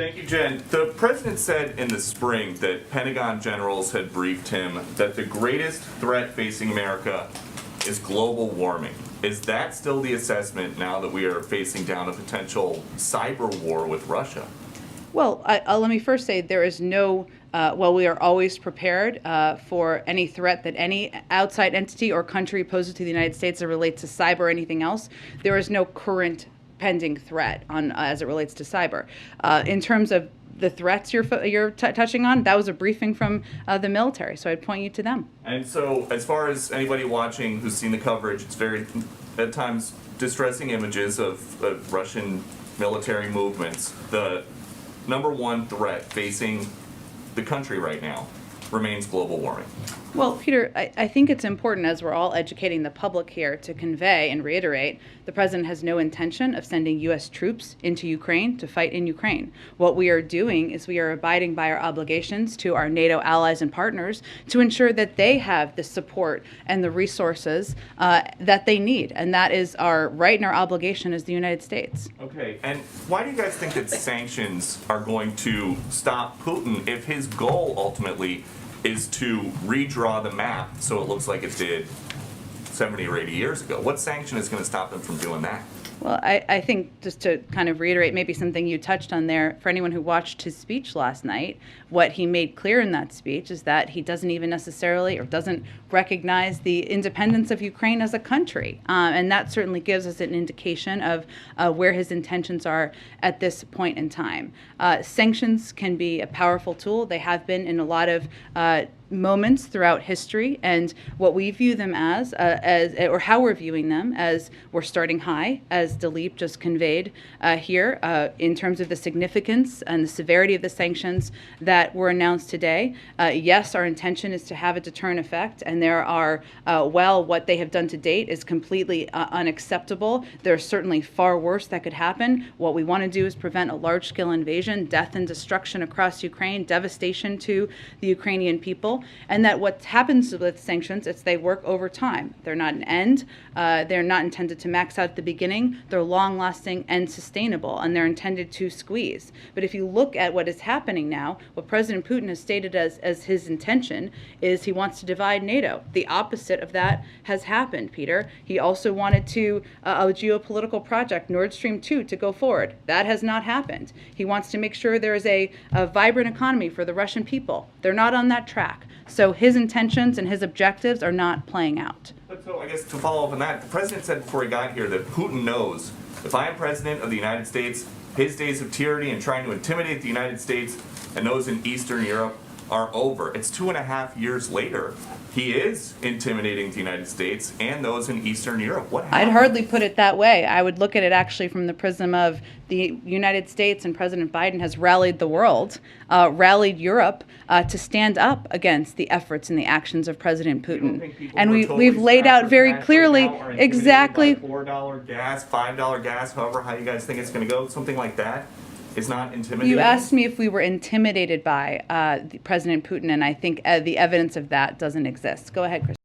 Thank you, Jen. The president said in the spring that Pentagon generals had briefed him that the greatest threat facing America is global warming. Is that still the assessment now that we are facing down a potential cyber war with Russia? Well, let me first say there is no, well, we are always prepared for any threat that any outside entity or country poses to the United States as it relates to cyber or anything else. There is no current pending threat on as it relates to cyber. In terms of the threats you're touching on, that was a briefing from the military, so I'd point you to them. And so, as far as anybody watching who's seen the coverage, it's very, at times, distressing images of Russian military movements. The number one threat facing the country right now remains global warming. Well, Peter, I think it's important, as we're all educating the public here, to convey and reiterate the president has no intention of sending U.S. troops into Ukraine to fight in Ukraine. What we are doing is we are abiding by our obligations to our NATO allies and partners to ensure that they have the support and the resources that they need. And that is our right and our obligation as the United States. Okay, and why do you guys think that sanctions are going to stop Putin if his goal ultimately is to redraw the map so it looks like it did 70 or 80 years ago? What sanction is going to stop them from doing that? Well, I think, just to kind of reiterate maybe something you touched on there, for anyone who watched his speech last night, what he made clear in that speech is that he doesn't even necessarily or doesn't recognize the independence of Ukraine as a country. And that certainly gives us an indication of where his intentions are at this point in time. Sanctions can be a powerful tool. They have been in a lot of moments throughout history, and what we view them as or how we're viewing them, as we're starting high, as Dilip just conveyed here, in terms of the significance and the severity of the sanctions that were announced today. Yes, our intention is to have a deterrent effect, and there are, while what they have done to date is completely unacceptable, there's certainly far worse that could happen. What we want to do is prevent a large-scale invasion, death and destruction across Ukraine, devastation to the Ukrainian people. And that what happens with sanctions is they work over time. They're not an end. They're not intended to max out at the beginning. They're long-lasting and sustainable, and they're intended to squeeze. But if you look at what is happening now, what President Putin has stated as his intention is he wants to divide NATO. The opposite of that has happened, Peter. He also wanted a geopolitical project, Nord Stream 2, to go forward. That has not happened. He wants to make sure there is a vibrant economy for the Russian people. They're not on that track. So his intentions and his objectives are not playing out. But so I guess to follow up on that, the president said before he got here that Putin knows if I am president of the United States, his days of tyranny and trying to intimidate the United States and those in Eastern Europe are over. It's 2.5 years later. He is intimidating the United States and those in Eastern Europe. What happened? I'd hardly put it that way. I would look at it actually from the prism of the United States, and President Biden has rallied the world, rallied Europe to stand up against the efforts and the actions of President Putin. And we've laid out very clearly exactly $4 gas, $5 gas, however how you guys think it's going to go, something like that. Is not intimidating. You asked me if we were intimidated by President Putin, and I think the evidence of that doesn't exist. Go ahead, Chris.